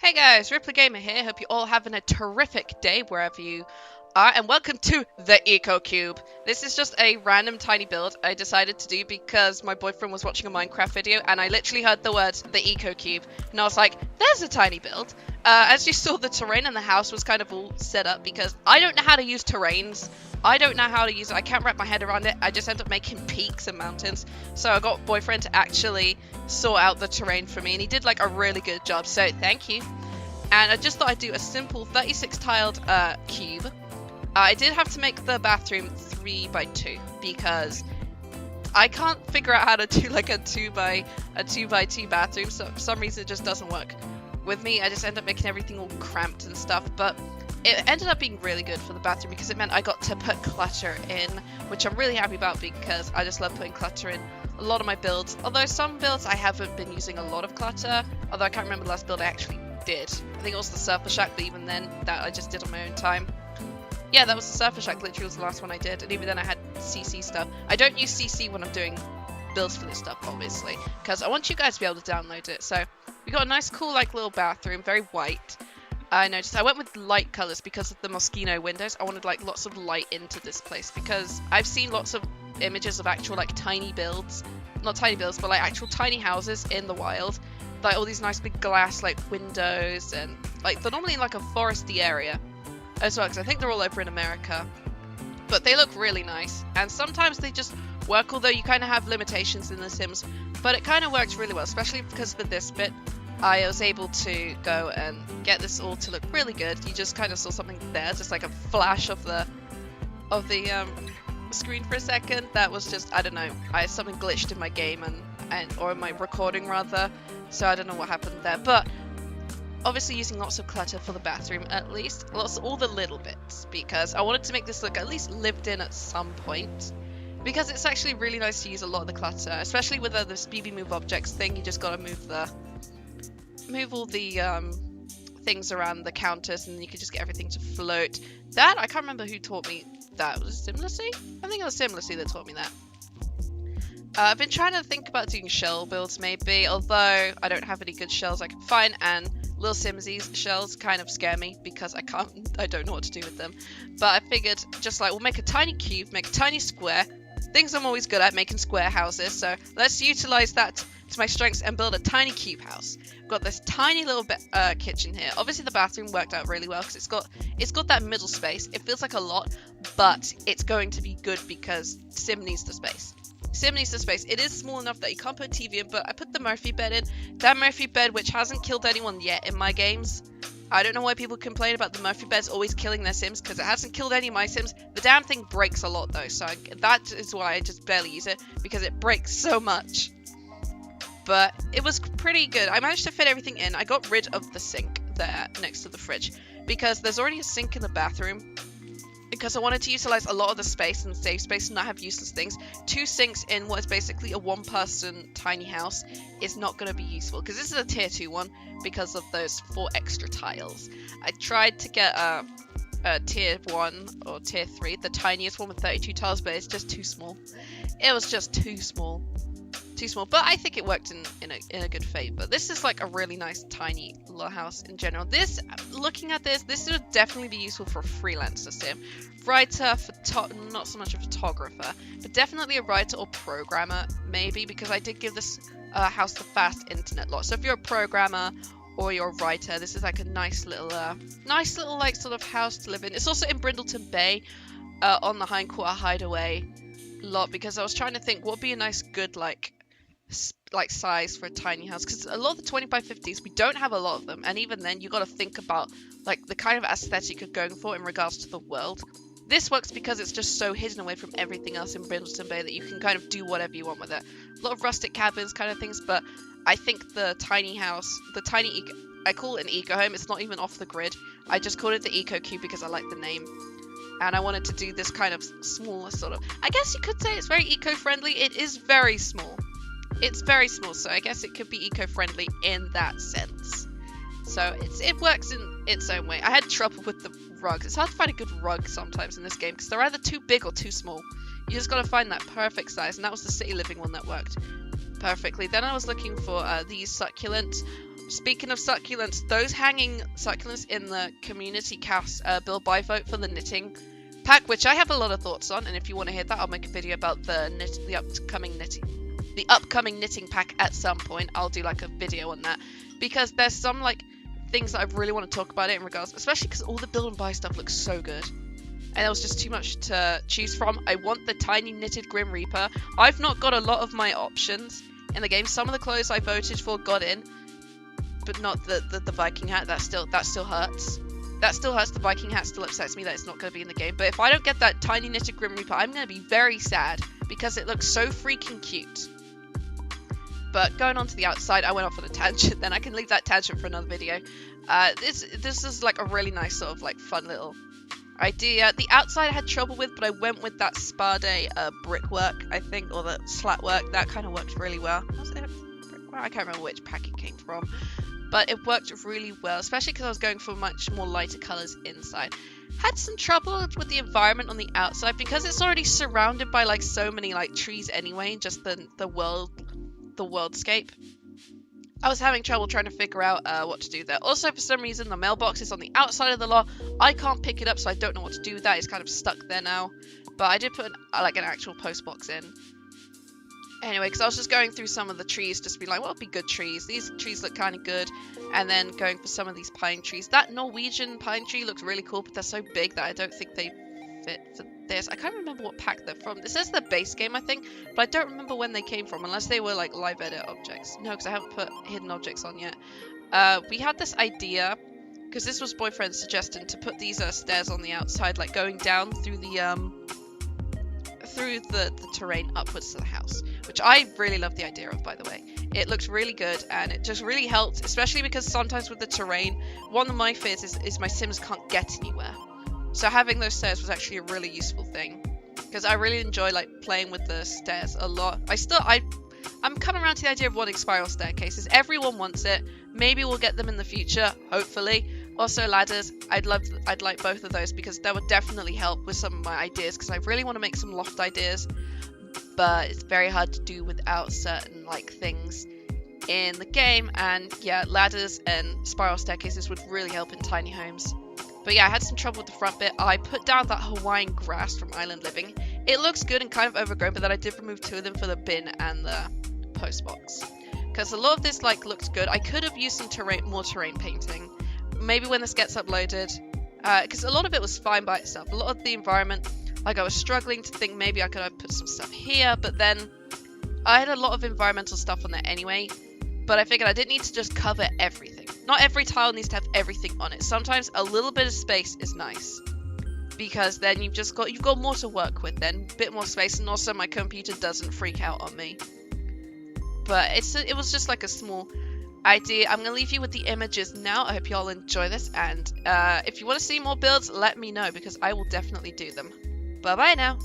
Hey guys, RipleyGamer here. Hope you're all having a terrific day wherever you are, and welcome to the Eco Cube. This is just a random tiny build I decided to do because my boyfriend was watching a Minecraft video and I literally heard the words the Eco Cube, and I was like, there's a tiny build. As you saw, the terrain in the house was kind of all set up because I don't know how to use terrains. I don't know how to use it. I can't wrap my head around it. I just end up making peaks and mountains. So I got boyfriend to actually sort out the terrain for me, and he did like a really good job. So thank you. And I just thought I'd do a simple 36 tiled cube. I did have to make the bathroom 3x2 because I can't figure out how to do like a 2x2 bathroom. So for some reason it just doesn't work with me. I just end up making everything all cramped and stuff. But it ended up being really good for the bathroom because it meant I got to put clutter in, which I'm really happy about because I just love putting clutter in a lot of my builds. Although some builds I haven't been using a lot of clutter, although I can't remember the last build I actually did. I think it was the Surfer Shack, but even then, that I just did on my own time. Yeah, that was the Surfer Shack, literally was the last one I did, and even then I had CC stuff. I don't use CC when I'm doing builds for this stuff, obviously, because I want you guys to be able to download it. So, we got a nice, cool, like, little bathroom, very white. I noticed I went with light colors because of the Moschino windows. I wanted like lots of light into this place because I've seen lots of images of actual like tiny builds, not tiny builds, but like actual tiny houses in the wild, like all these nice big glass like windows, and like they're normally in like a foresty area as well because I think they're all over in America, but they look really nice, and sometimes they just work, although you kind of have limitations in The Sims, but it kind of works really well, especially because for this bit I was able to go and get this all to look really good. You just kind of saw something there, just like a flash of the screen for a second. That was just, I don't know, something glitched in my game or in my recording rather. So I don't know what happened there, but obviously using lots of clutter for the bathroom, at least all the little bits, because I wanted to make this look at least lived in at some point. Because it's actually really nice to use a lot of the clutter, especially with this BB move objects thing. You just gotta move all the things around the counters, and then you can just get everything to float. That, I can't remember who taught me that. Was it Simlicy? I think it was Simlicy that taught me that. I've been trying to think about doing shell builds maybe, although I don't have any good shells I can find, and Little Simsies shells kind of scare me because I don't know what to do with them. But I figured just like we'll make a tiny cube, make a tiny square, things I'm always good at, making square houses, so let's utilize that to my strengths and build a tiny cube house. We've got this tiny little kitchen here. Obviously the bathroom worked out really well because it's got that middle space. It feels like a lot, but it's going to be good because Sim needs the space. Sim needs the space. It is small enough that you can't put a TV in, but I put the Murphy bed in. That Murphy bed, which hasn't killed anyone yet in my games. I don't know why people complain about the Murphy beds always killing their Sims, because it hasn't killed any of my Sims. The damn thing breaks a lot though, so that is why I just barely use it, because it breaks so much. But it was pretty good. I managed to fit everything in. I got rid of the sink there next to the fridge, because there's already a sink in the bathroom. Because I wanted to utilize a lot of the space and save space and not have useless things. 2 sinks in what is basically a 1-person tiny house is not going to be useful. Because this is a tier 2 one because of those 4 extra tiles. I tried to get a tier 1 or tier 3, the tiniest one with 32 tiles, but it's just too small. It was just too small. But I think it worked in a good favor. This is like a really nice tiny little house in general. Looking at this would definitely be useful for a freelancer sim. Writer, not so much a photographer, but definitely a writer or programmer maybe, because I did give this house the fast internet lot. So if you're a programmer or you're a writer, this is like a nice little like sort of house to live in. It's also in Brindleton Bay on the Hindquarter Hideaway lot, because I was trying to think what would be a nice good like size for a tiny house, because a lot of the 20x50s we don't have a lot of them, and even then you got to think about like the kind of aesthetic you're going for in regards to the world. This works because it's just so hidden away from everything else in Brindleton Bay that you can kind of do whatever you want with it. A lot of rustic cabins kind of things, but I think the tiny house, I call it an eco home. It's not even off the grid. I just called it the Eco Cube because I like the name. And I wanted to do this kind of smaller sort of, I guess you could say it's very eco-friendly. It is very small. It's very small, so I guess it could be eco-friendly in that sense. So it works in its own way. I had trouble with the rugs. It's hard to find a good rug sometimes in this game because they're either too big or too small. You just got to find that perfect size, and that was the city living one that worked perfectly. Then I was looking for these succulents. Speaking of succulents, those hanging succulents in the community cast build buy vote for the knitting pack, which I have a lot of thoughts on, and if you want to hear that, I'll make a video about the upcoming knitting pack at some point. I'll do like a video on that, because there's some like things that I really want to talk about it in regards, especially because all the build and buy stuff looks so good. And there was just too much to choose from. I want the tiny knitted Grim Reaper. I've not got a lot of my options in the game. Some of the clothes I voted for got in, but not the Viking hat. That still hurts. That still hurts. The Viking hat still upsets me that it's not going to be in the game. But if I don't get that tiny knitted Grim Reaper, I'm going to be very sad, because it looks so freaking cute. But going on to the outside, I went off on a tangent. Then I can leave that tangent for another video. This is like a really nice sort of like fun little idea. The outside I had trouble with, but I went with that Spade brickwork, I think, or the slat work. That kind of worked really well. Was it brickwork? I can't remember which pack it came from, but it worked really well, especially because I was going for much more lighter colors inside. Had some trouble with the environment on the outside, because it's already surrounded by like so many like trees anyway, just the worldscape. I was having trouble trying to figure out what to do there. Also, for some reason, the mailbox is on the outside of the lot. I can't pick it up, so I don't know what to do with that. It's kind of stuck there now. But I did put an actual post box in. Anyway, because I was just going through some of the trees, just being like, what would be good trees? These trees look kind of good. And then going for some of these pine trees. That Norwegian pine tree looks really cool, but they're so big that I don't think they fit for this. I can't remember what pack they're from. It says the base game, I think, but I don't remember when they came from, unless they were like live edit objects. No, because I haven't put hidden objects on yet. We had this idea, because this was boyfriend's suggestion, to put these stairs on the outside, like going down through the terrain upwards to the house, which I really love the idea of, by the way. It looks really good, and it just really helped, especially because sometimes with the terrain, one of my fears is my Sims can't get anywhere. So having those stairs was actually a really useful thing, because I really enjoy like playing with the stairs a lot. I'm coming around to the idea of wanting spiral staircases. Everyone wants it. Maybe we'll get them in the future, hopefully. Also ladders. I'd like both of those, because that would definitely help with some of my ideas, because I really want to make some loft ideas, but it's very hard to do without certain like things in the game. And yeah, ladders and spiral staircases would really help in tiny homes. But yeah, I had some trouble with the front bit. I put down that Hawaiian grass from Island Living. It looks good and kind of overgrown, but then I did remove two of them for the bin and the post box, because a lot of this like looks good. I could have used some more terrain painting, maybe when this gets uploaded, because a lot of it was fine by itself. A lot of the environment, like I was struggling to think maybe I could have put some stuff here, but then I had a lot of environmental stuff on there anyway. But I figured I didn't need to just cover everything. Not every tile needs to have everything on it. Sometimes a little bit of space is nice, because then you've got more to work with then, a bit more space, and also my computer doesn't freak out on me. But it was just like a small idea. I'm gonna leave you with the images now. I hope you all enjoy this, and if you want to see more builds, let me know, because I will definitely do them. Bye bye now.